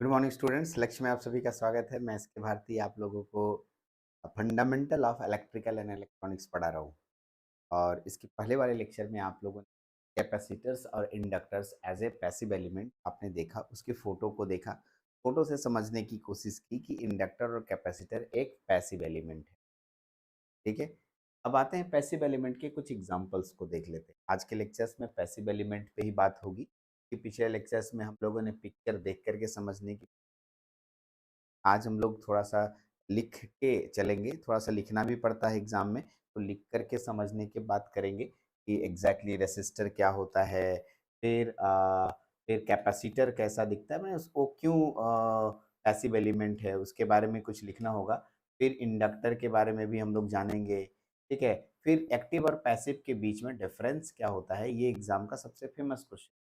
Good morning students. लक्ष्य में आप सभी का स्वागत है। मैं एसके भारती आप लोगों को fundamental of electrical and electronics पढ़ा रहा हूँ। और इसके पहले वाले लेक्चर में आप लोगों ने कैपेसिटर्स और inductors as a passive element आपने देखा, उसकी फोटो को देखा। फोटो से समझने की कोशिश की कि इंडक्टर और कैपेसिटर एक पैसिव एलिमेंट है। ठीक है, अब आते हैं पैसिव एलिमेंट के कुछ एग्जांपल्स को देख लेते हैं। आज के लेक्चर्स में पैसिव एलिमेंट पे ही बात होगी कि पिछले लेक्चर्स में हम लोगों ने पिक्चर देख करके समझने की। आज हम लोग थोड़ा-सा लिख के चलेंगे, थोड़ा-सा लिखना भी पड़ता है एग्ज़ाम में, तो लिख कर के समझने की बात करेंगे कि एग्ज़ैक्टली रेसिस्टर क्या होता है, फिर कैपेसिटर कैसा दिखता है, मैंने उसको क्यों पैसिव एलिमेंट है, उसके बारे में कुछ लिखना होगा। फिर इंडक्टर के बारे में भी हम लोग जानेंगे, ठीक है? फिर एक्टिव और पैसिव के बीच में डिफरेंस क्या होता है, ये एग्ज़ाम का सबसे फेमस क्वेश्चन।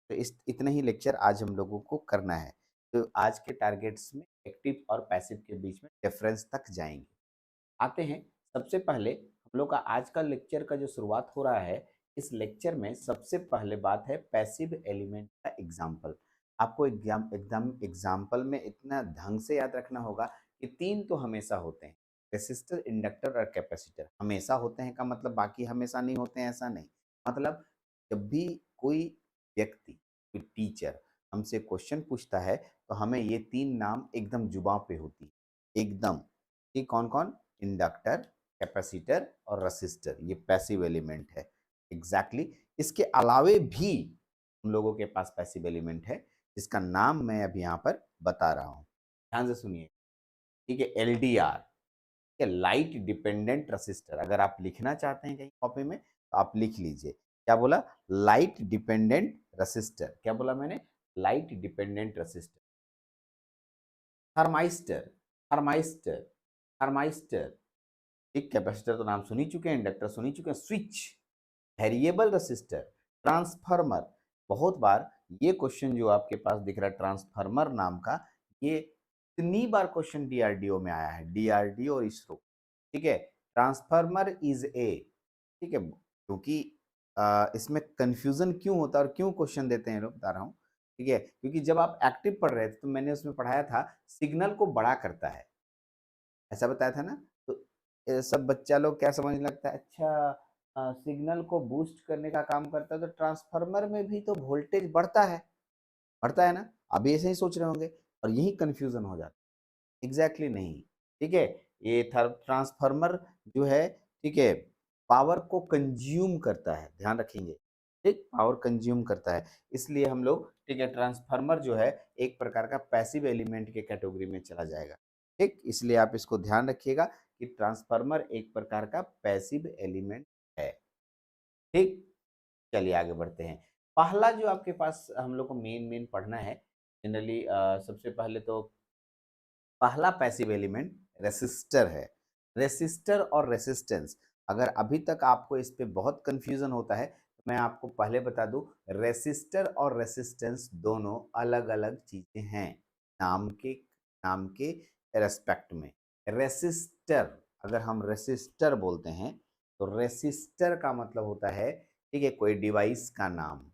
तो इस इतने ही लेक्चर आज हम लोगों को करना है। तो आज के टारगेट्स में एक्टिव और पैसिव के बीच में डिफरेंस तक जाएँगे। आते हैं, सबसे पहले हम लोग का आज का लेक्चर का जो शुरुआत हो रहा है, इस लेक्चर में सबसे पहले बात है पैसिव एलिमेंट का एग्ज़ाम्पल। आपको एकदम एग्ज़ाम्पल में इतना ढंग से याद रखना होगा कि 3 तो हमेशा होते हैं, रेसिस्टर, इंडक्टर और कैपेसिटर। हमेशा होते हैं का मतलब बाकी हमेशा नहीं होते हैं ऐसा नहीं। मतलब जब भी कोई व्यक्ति, कोई टीचर हमसे क्वेश्चन पूछता है, तो हमें ये 3 नाम एकदम जुबान पे होती है, एकदम। कि कौन-कौन? इंडक्टर, कैपेसिटर और रेसिस्टर, ये पैसिव एलिमेंट है। एग्जैक्टली इसके अलावे भी हम लोगों के पास पैसिव एलिमेंट है, जिसका नाम मैं अभी यहाँ पर बता रहा हूँ। ध्यान से सुनिए, ठीक है? एलडीआर, ठीक है, लाइट डिपेंडेंट रेसिस्टर। अगर आप लिखना चाहते हैं कहीं कॉपी में तो आप लिख लीजिए। क्या बोला? Light dependent resistor. क्या बोला मैंने? Light dependent resistor. Thermistor, thermistor, thermistor, एक कैपेसिटर तो नाम सुन ही चुके हैं, इंडक्टर सुन ही चुके हैं। Switch, variable resistor, transformer. बहुत बार ये क्वेश्चन जो आपके पास दिख रहा है ट्रांसफार्मर नाम का, ये इतनी बार क्वेश्चन डीआरडीओ में आया है, डीआरडीओ और इसरो। ठीक है, ट्रांसफार्मर इज ए, ठीक है, क्योंकि इसमें कंफ्यूजन क्यों होता है और क्यों क्वेश्चन देते हैं लोग, बता रहा हूँ। ठीक है, क्योंकि जब आप एक्टिव पढ़ रहे थे तो मैंने उसमें पढ़ाया था सिग्नल को बड़ा करता है, ऐसा बताया था ना। तो सब बच्चा लोग क्या समझने लगता है, अच्छा सिग्नल को बूस्ट करने का काम करता है, तो ट्रांसफार्मर में भी तो वोल्टेज बढ़ता है ना। आप भी ऐसे ही सोच रहे होंगे और यही कंफ्यूजन हो जाता है। एग्जैक्टली नहीं, ठीक है। ये ट्रांसफार्मर जो है, ठीक है, पावर को कंज्यूम करता है, ध्यान रखेंगे। ठीक, पावर कंज्यूम करता है, इसलिए हम लोग, ठीक है, ट्रांसफार्मर जो है एक प्रकार का पैसिव एलिमेंट के कैटेगरी में चला जाएगा। ठीक, इसलिए आप इसको ध्यान रखिएगा कि ट्रांसफार्मर एक प्रकार का पैसिव एलिमेंट है। ठीक, चलिए आगे बढ़ते हैं। पहला जो आपके पास हम लोग को मेन पढ़ना है, जनरली सबसे पहले तो पहला पैसिव एलिमेंट रेसिस्टर है। रेसिस्टर और रेसिस्टेंस, अगर अभी तक आपको इस पे बहुत कंफ्यूजन होता है तो मैं आपको पहले बता दूं, रेसिस्टर और रेसिस्टेंस दोनों अलग अलग चीजें हैं, नाम के रेस्पेक्ट में। रेसिस्टर, अगर हम रेसिस्टर बोलते हैं तो रेसिस्टर का मतलब होता है, ठीक है, कोई डिवाइस का नाम।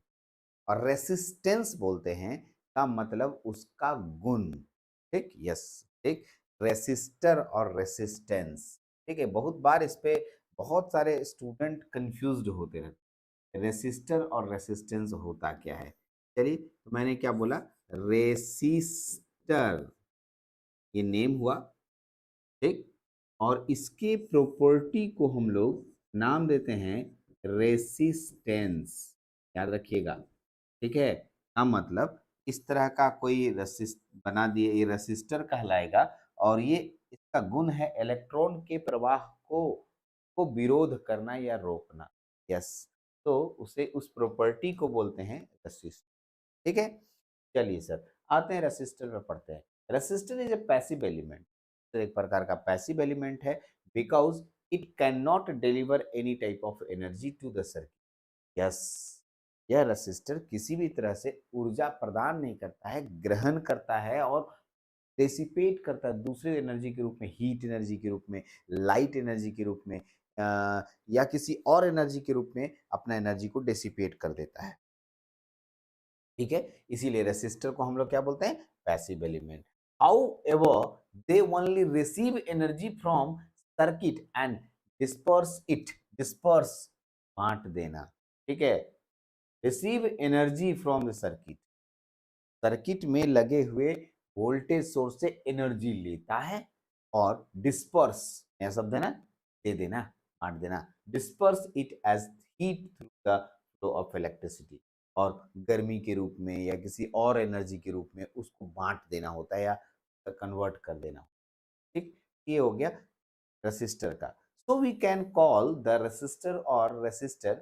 और रेसिस्टेंस बोलते हैं का मतलब उसका गुण। ठीक, यस, ठीक। रेसिस्टर और रेसिस्टेंस, ठीक है, बहुत बार इस पे बहुत सारे स्टूडेंट कंफ्यूज्ड होते रहते हैं, रेसिस्टर और रेसिस्टेंस होता क्या है। चलिए, तो मैंने क्या बोला? रेसिस्टर, ये नेम हुआ, ठीक। और इसके प्रॉपर्टी को हम लोग नाम देते हैं रेसिस्टेंस, याद रखिएगा। ठीक है, का मतलब इस तरह का कोई रसिस्ट बना दिए, ये रसिस्टर कहलाएगा। और ये, इसका गुण है इलेक्ट्रॉन के प्रवाह को विरोध करना या रोकना। यस, तो उसे, उस प्रॉपर्टी को बोलते हैं रसिस्टर। ठीक है, चलिए सर, आते हैं रेसिस्टर में, पढ़ते हैं। Resistor is a passive element, तो एक प्रकार का पैसिव एलिमेंट है, because it can not deliver any type of energy to the circuit. Yes, यह रेसिस्टर किसी भी तरह से ऊर्जा प्रदान नहीं करता है, ग्रहण करता है और डेसिपेट करता है दूसरे एनर्जी के रूप में, हीट एनर्जी के रूप में, लाइट एनर्जी के रूप में, या किसी और एनर्जी के रूप में अपना एनर्जी को डेसिपेट कर देता है। ठीक है, इसीलिए रेसिस्टर को हम लोग क्या बोलते हैं? passive element. However, they only receive energy from circuit and disperse it. Disperse, बांट देना, ठीक है. Receive energy from the circuit, circuit में लगे हुए वोल्टेज सोर्स से एनर्जी लेता है और डिस्पर्स, नया शब्द है ना, दे देना, बांट देना. Disperse it as heat through the flow of electricity, और गर्मी के रूप में या किसी और एनर्जी के रूप में उसको बांट देना होता है या कन्वर्ट कर देना. ठीक, ये हो गया रेसिस्टर का. So we can call the resistor और रेसिस्टर,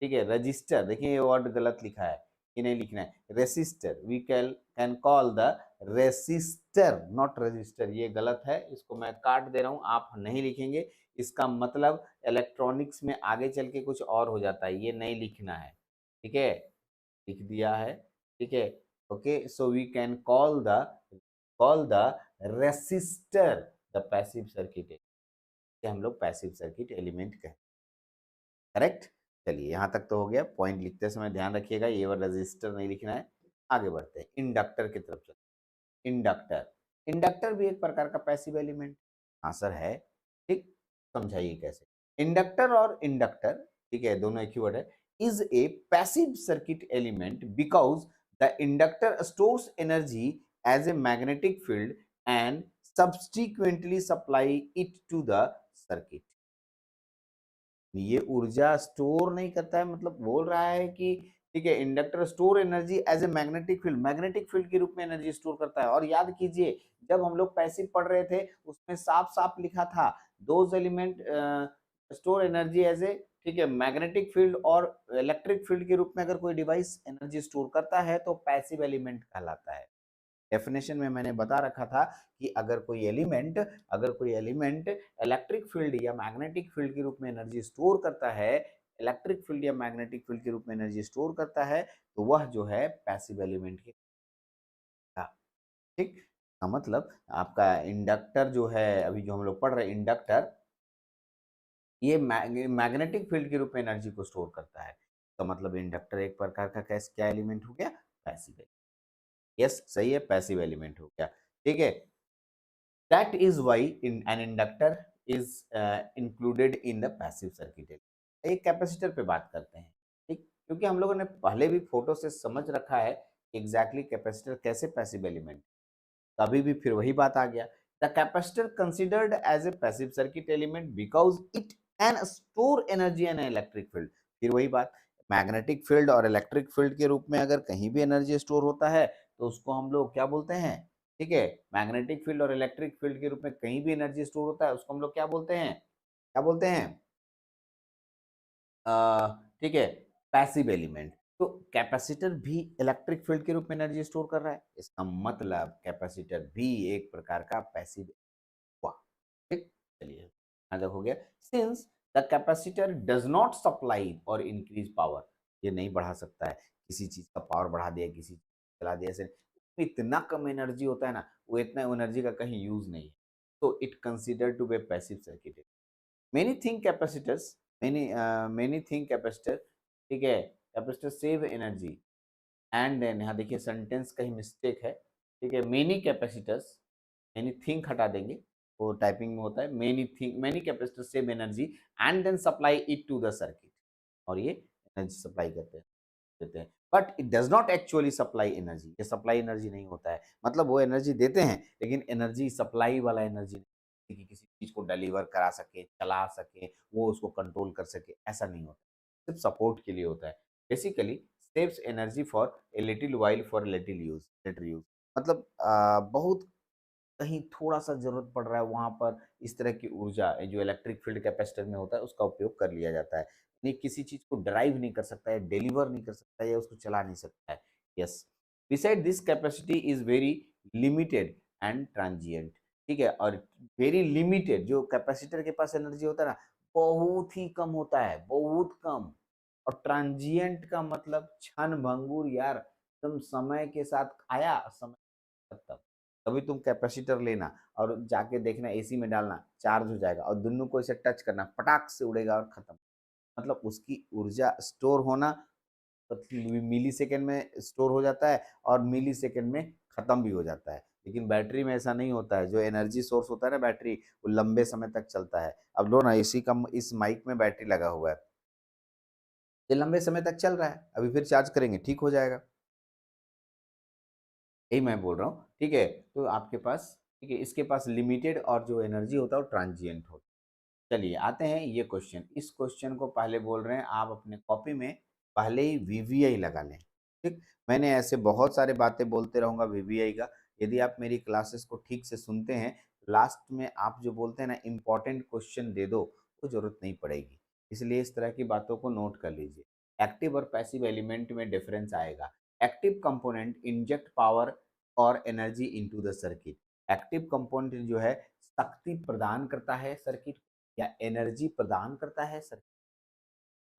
ठीक है, रजिस्टर, देखिए ये वर्ड गलत लिखा है, ये नहीं लिखना है, resistor. We can call the resistor, not register, ये गलत है, इसको मैं काट दे रहा हूं, आप नहीं लिखेंगे, इसका मतलब इलेक्ट्रॉनिक्स में आगे चल के कुछ और हो जाता है, ये नहीं लिखना है, ठीक है, लिख दिया है, ठीक है. Okay, so we can call the resistor the passive circuit, हम लोग पैसिव सर्किट एलिमेंट कहते हैं. करेक्ट. चलिए यहाँ तक तो हो गया. पॉइंट लिखते समय ध्यान रखिएगा, ये वाला रजिस्टर नहीं लिखना है. आगे बढ़ते हैं, इंडक्टर की तरफ चलते. इंडक्टर, इंडक्टर भी एक प्रकार का पैसिव एलिमेंट आंसर है. ठीक, समझाइए कैसे. इंडक्टर और इंडक्टर, ठीक है, दोनों एक ही वर्ड है. Is a passive circuit element because the inductor stores energy as a magnetic field and subsequently supply it to the circuit. ये ऊर्जा स्टोर नहीं करता है, मतलब बोल रहा है कि ठीक है, inductor store energy as a magnetic field, magnetic field के रूप में एनर्जी स्टोर करता है. और याद कीजिए, जब हम लोग पैसिव पढ़ रहे थे उसमें साफ साफ लिखा था those element store energy as a, ठीक है, मैग्नेटिक फील्ड और इलेक्ट्रिक फील्ड के रूप में अगर कोई डिवाइस एनर्जी स्टोर करता है तो पैसिव एलिमेंट कहलाता है. डेफिनेशन में मैंने बता रखा था कि अगर कोई एलिमेंट इलेक्ट्रिक फील्ड या मैग्नेटिक फील्ड के रूप में एनर्जी स्टोर करता है, इलेक्ट्रिक फील्ड या मैग्नेटिक फील्ड के रूप में एनर्जी स्टोर करता है, तो वह जो है पैसिव एलिमेंट के का. ठीक, का मतलब आपका इंडक्टर जो है, अभी जो हम लोग पढ़ रहे हैं इंडक्टर, ये मैग्नेटिक फील्ड के रूप में एनर्जी को स्टोर करता है. तो मतलब इंडक्टर एक प्रकार का कैसे क्या एलिमेंट हो गया, पैसिव. यस, सही है, पैसिव एलिमेंट हो गया. ठीक है, that is why in an inductor is included in the passive circuit. एक कैपेसिटर पे बात करते हैं, ठीक, क्योंकि हम लोगों ने पहले भी फोटो से समझ रखा है एग्जैक्टली कैपेसिटर कैसे पैसिव एलिमेंट, कभी भी फिर वही बात आ गया. The capacitor considered as a passive circuit element because it can store energy and electric field. फिर वही बात, मैग्नेटिक फील्ड और इलेक्ट्रिक फील्ड के रूप में अगर कहीं भी एनर्जी स्टोर होता है तो उसको हम लोग क्या बोलते हैं, ठीक है, मैग्नेटिक फील्ड और इलेक्ट्रिक फील्ड के रूप में कहीं भी एनर्जी स्टोर होता है उसको हम लोग क्या बोलते हैं, क्या बोलते हैं, ठीक है, पैसिव एलिमेंट. तो कैपेसिटर भी इलेक्ट्रिक फील्ड के रूप में एनर्जी स्टोर कर रहा है, इसका मतलब कैपेसिटर भी एक प्रकार का पैसिव हुआ. ठीक, चलिए यहाँ तक हो गया. Since the capacitor does not supply और इंक्रीज पावर, ये नहीं बढ़ा सकता है, किसी चीज का पावर बढ़ा दिया, किसी चीज चला दिया, ऐसे इतना कम एनर्जी होता है ना, वो इतना एनर्जी का कहीं यूज नहीं है. तो it consider to be passive circuit. Many think capacitors, many think capacitor, ठीक है, capacitor save energy. And then यहाँ देखिए सेंटेंस कहीं मिस्टेक है, ठीक है, मेनी कैपेसिटर्स, मेनी थिंक हटा देंगे, वो टाइपिंग में होता है, many think, many capacitor save energy and then supply it to the circuit, और ये एनर्जी सप्लाई करते हैं, देते हैं. But it does not actually supply energy, ये सप्लाई एनर्जी नहीं होता है, मतलब वो एनर्जी देते हैं लेकिन एनर्जी सप्लाई वाला एनर्जी नहीं, कि किसी चीज को डिलीवर करा सके, चला सके, वो उसको कंट्रोल कर सके, ऐसा नहीं होता, सिर्फ सपोर्ट के लिए होता है. Basically saves energy for a little while for little use, later use, मतलब बहुत कहीं थोड़ा सा जरूरत पड़ रहा है वहां पर इस तरह की ऊर्जा जो इलेक्ट्रिक फील्ड कैपेसिटर में होता है उसका उपयोग कर लिया जाता है. नहीं, किसी चीज को ड्राइव नहीं कर सकता है, डिलीवर नहीं कर सकता है, या उसको चला नहीं सकता है. Yes, beside this capacity is very limited and transient. ठीक है, और वेरी लिमिटेड, जो कैपेसिटर के पास एनर्जी होता है ना, बहुत ही कम होता है, बहुत कम. और ट्रांजिएंट का मतलब क्षण भंगुर यार, तुम समय के साथ आया, समय खत्म. कभी तुम कैपेसिटर लेना और जाके देखना एसी में डालना, चार्ज हो जाएगा, और दोनों को ऐसे टच करना, पटाख से उड़ेगा और खत्म. मतलब उसकी ऊर्जा स्टोर होना मिली सेकेंड में स्टोर हो जाता है और मिली सेकेंड में खत्म भी हो जाता है। लेकिन बैटरी में ऐसा नहीं होता है, जो एनर्जी सोर्स होता है ना बैटरी, वो लंबे समय तक चलता है। अब लो ना, इसी का इस माइक में बैटरी लगा हुआ है, ये लंबे समय तक चल रहा है, अभी फिर चार्ज करेंगे ठीक हो जाएगा। यही मैं बोल रहा हूँ, ठीक है। तो आपके पास, ठीक है, इसके पास लिमिटेड और जो एनर्जी होता है वो ट्रांजिएंट होता है। चलिए आते हैं ये क्वेश्चन, इस क्वेश्चन को पहले बोल रहे हैं आप अपने कॉपी में पहले ही वीवीआई लगा लें। ठीक, मैंने ऐसे बहुत सारे बातें बोलते रहूंगा वीवीआई का। यदि आप मेरी क्लासेस को ठीक से सुनते हैं, लास्ट में आप जो बोलते हैं ना इम्पोर्टेंट क्वेश्चन दे दो, वो जरूरत नहीं पड़ेगी। इसलिए इस तरह की बातों को नोट कर लीजिए। एक्टिव और पैसिव एलिमेंट में डिफरेंस आएगा। एक्टिव कंपोनेंट इंजेक्ट पावर और energy into the circuit. Active component जो है शक्ति प्रदान करता है सर्किट, या एनर्जी प्रदान करता है सर्किट।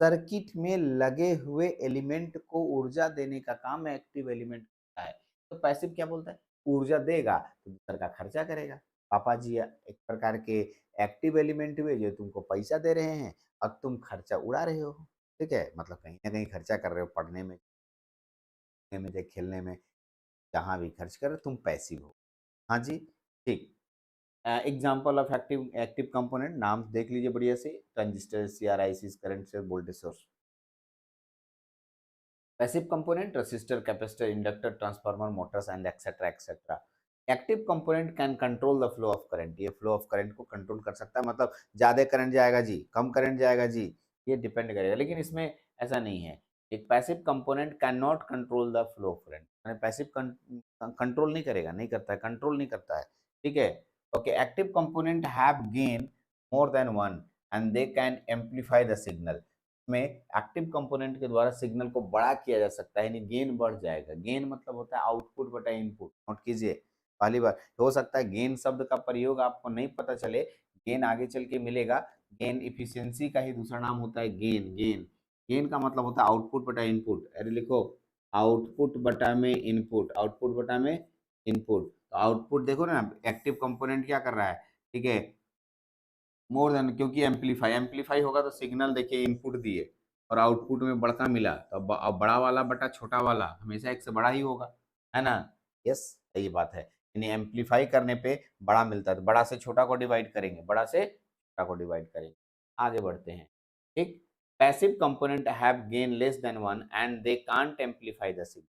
सर्किट में लगे हुए एलिमेंट को ऊर्जा देने का काम एक्टिव एलिमेंट करता है। तो पैसिव क्या बोलता है, ऊर्जा देगा तो दूसर का खर्चा करेगा। पापा जी एक प्रकार के एक्टिव एलिमेंट हुए जो तुमको पैसा दे रहे हैं, और तुम खर्चा उड़ा रहे हो। ठीक है, मतलब कहीं ना कहीं खर्चा कर रहे हो, पढ़ने में, चाहे खेलने में, जहाँ भी खर्च कर रहे हो तुम पैसिव हो। हाँ जी, ठीक। Example of active active component नाम देख लीजिए बढ़िया से, ट्रांजिस्टर, सीआरआईसी, करंट से voltage source. Passive component resistor, capacitor, inductor, transformer, Motors and etcetera etcetera. Active component can control the flow of current, ये फ्लो ऑफ करंट को कंट्रोल कर सकता है, मतलब ज्यादा करंट जाएगा जी, कम करंट जाएगा जी, ये डिपेंड करेगा। लेकिन इसमें ऐसा नहीं है। एक passive component can not control the flow of current, मैंने पैसिव कंट्रोल नहीं करेगा, नहीं करता है, कंट्रोल नहीं करता है। ठीक है, okay. Active component have gain more than one and they can amplify the signal. में एक्टिव कंपोनेंट के द्वारा सिग्नल को बड़ा किया जा सकता है, यानी गेन बढ़ जाएगा। गेन मतलब होता है आउटपुट बटा इनपुट, नोट कीजिए। पहली बार हो सकता है गेन शब्द का प्रयोग आपको नहीं पता चले, गेन आगे चल के मिलेगा। गेन इफिशियंसी का ही दूसरा नाम होता है गेन। गेन गेन का मतलब होता है आउटपुट बटा इनपुट। अरे लिखो, आउटपुट बटा में इनपुट, आउटपुट बटा में इनपुट। तो आउटपुट देखो ना, एक्टिव कंपोनेंट क्या कर रहा है, ठीक है, मोर देन, क्योंकि एम्पलीफाई एम्पलीफाई होगा तो सिग्नल देखिए इनपुट दिए और आउटपुट में बड़का मिला, तो अब बड़ा वाला बटा छोटा वाला हमेशा एक से बड़ा ही होगा, है ना। यस, यही बात है। यानी एम्पलीफाई करने पे बड़ा मिलता है, तो बड़ा से छोटा को डिवाइड करेंगे, बड़ा से छोटा को डिवाइड करेंगे। आगे बढ़ते हैं, ठीक। Passive component have gain less than one and they can't amplify the signal.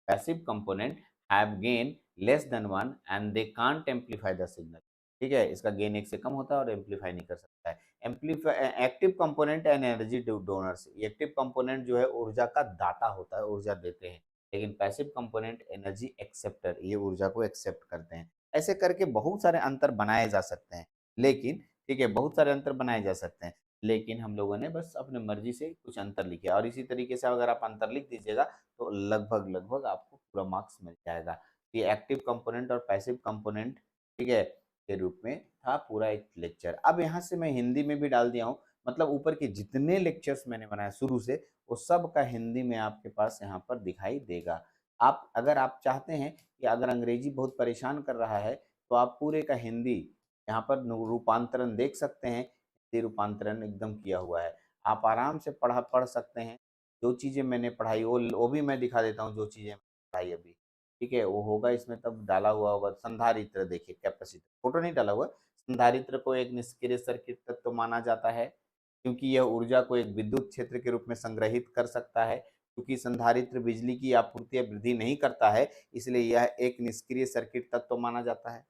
Passive component have gain less than one and they can't amplify the signal. ठीक है, इसका गेन एक से कम होता है और एम्पलीफाई नहीं कर सकता है। Amplify active component and energy donors. Active component जो है ऊर्जा का दाता होता है, ऊर्जा देते हैं। लेकिन पैसिव कंपोनेंट एनर्जी एक्सेप्टर, ये ऊर्जा को एक्सेप्ट करते हैं। ऐसे करके बहुत सारे अंतर बनाए जा सकते हैं, लेकिन ठीक है, बहुत सारे अंतर बनाए जा सकते हैं, लेकिन हम लोगों ने बस अपने मर्जी से कुछ अंतर लिखे, और इसी तरीके से अगर आप अंतर लिख दीजिएगा तो लगभग लगभग आपको पूरा मार्क्स मिल जाएगा। ये एक्टिव कंपोनेंट और पैसिव कंपोनेंट, ठीक है, के रूप में था पूरा एक लेक्चर। अब यहाँ से मैं हिंदी में भी डाल दिया हूँ, मतलब ऊपर के जितने लेक्चर्स मैंने बनाए शुरू से, वो सब का हिंदी में आपके पास यहाँ पर दिखाई देगा। आप अगर आप चाहते हैं कि अगर अंग्रेजी बहुत परेशान कर रहा है, तो आप पूरे का हिंदी यहाँ पर रूपांतरण देख सकते हैं। हिंदी रूपांतरण एकदम किया हुआ है, आप आराम से पढ़ सकते हैं। जो चीज़ें मैंने पढ़ाई वो भी मैं दिखा देता हूँ, जो चीज़ें पढ़ाई अभी, ठीक है, वो होगा इसमें तब डाला हुआ होगा। संधारित्र देखिए, कैपेसिटर फोटो नहीं डाला हुआ। संधारित्र को एक निष्क्रिय सर्किट तत्व माना जाता है, क्योंकि यह ऊर्जा को एक विद्युत क्षेत्र के रूप में संग्रहित कर सकता है। क्योंकि संधारित्र बिजली की आपूर्ति या वृद्धि नहीं करता है, इसलिए यह एक निष्क्रिय सर्किट तत्व माना जाता है।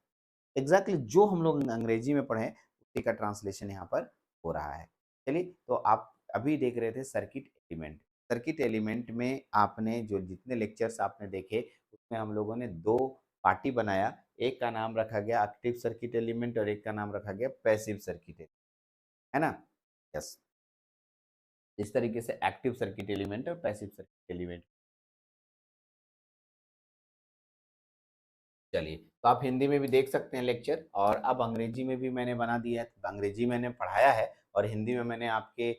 एग्जैक्टली जो हम लोग अंग्रेजी में पढ़े उसी का ट्रांसलेशन यहाँ पर हो रहा है। चलिए, तो आप अभी देख रहे थे सर्किट एलिमेंट। सर्किट एलिमेंट में आपने जो जितने लेक्चर्स आपने देखे, उसमें हम लोगों ने दो पार्टी बनाया। एक का नाम रखा गया एक्टिव सर्किट एलिमेंट और एक का नाम रखा गया पैसिव सर्किट, है ना। यस, इस तरीके से एक्टिव सर्किट एलिमेंट और पैसिव सर्किट एलिमेंट। चलिए, तो आप हिंदी में भी देख सकते हैं लेक्चर, और अब अंग्रेजी में भी मैंने बना दिया है, तो अंग्रेजी मैंने पढ़ाया है और हिंदी में मैंने आपके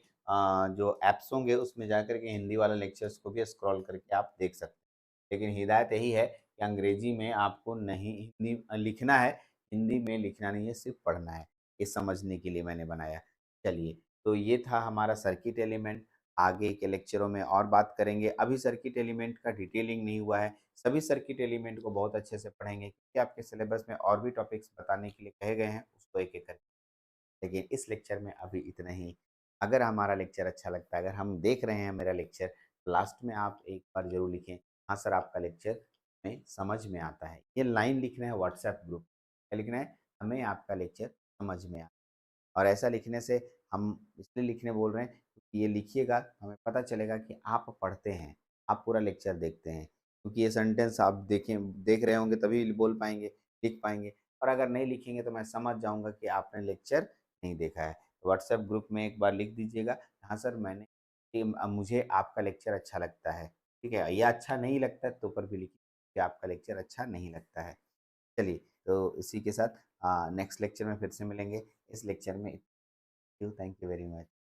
जो ऐप्स होंगे उसमें जाकर के हिंदी वाले लेक्चर्स को भी स्क्रॉल करके आप देख सकते हैं। लेकिन हिदायत यही है कि अंग्रेजी में आपको नहीं हिंदी लिखना है, हिंदी में लिखना नहीं है, सिर्फ पढ़ना है। ये समझने के लिए मैंने बनाया। चलिए, तो ये था हमारा सर्किट एलिमेंट। आगे के लेक्चरों में और बात करेंगे। अभी सर्किट एलिमेंट का डिटेलिंग नहीं हुआ है, सभी सर्किट एलिमेंट को बहुत अच्छे से पढ़ेंगे क्योंकि आपके सिलेबस में और भी टॉपिक्स बताने के लिए कहे गए हैं, उसको एक-एक करके। लेकिन इस लेक्चर में अभी इतना ही। अगर हमारा लेक्चर अच्छा लगता है, अगर हम देख रहे हैं मेरा लेक्चर, लास्ट में आप एक बार ज़रूर लिखें, हाँ सर आपका लेक्चर हमें समझ में आता है। ये लाइन लिखना है व्हाट्सएप ग्रुप, क्या लिखना है? हमें आपका लेक्चर समझ में आता है। और ऐसा लिखने से हम इसलिए लिखने बोल रहे हैं क्योंकि ये लिखिएगा, हमें पता चलेगा कि आप पढ़ते हैं, आप पूरा लेक्चर देखते हैं। क्योंकि ये सेंटेंस आप देख रहे होंगे तभी बोल पाएँगे, लिख पाएँगे, और अगर नहीं लिखेंगे तो मैं समझ जाऊँगा कि आपने लेक्चर नहीं देखा है। व्हाट्सएप ग्रुप में एक बार लिख दीजिएगा, हाँ सर मैंने मुझे आपका लेक्चर अच्छा लगता है, ठीक है? या अच्छा नहीं लगता है तो ऊपर भी लिखिए कि आपका लेक्चर अच्छा नहीं लगता है। चलिए, तो इसी के साथ नेक्स्ट लेक्चर में फिर से मिलेंगे। इस लेक्चर में थैंक यू वेरी मच।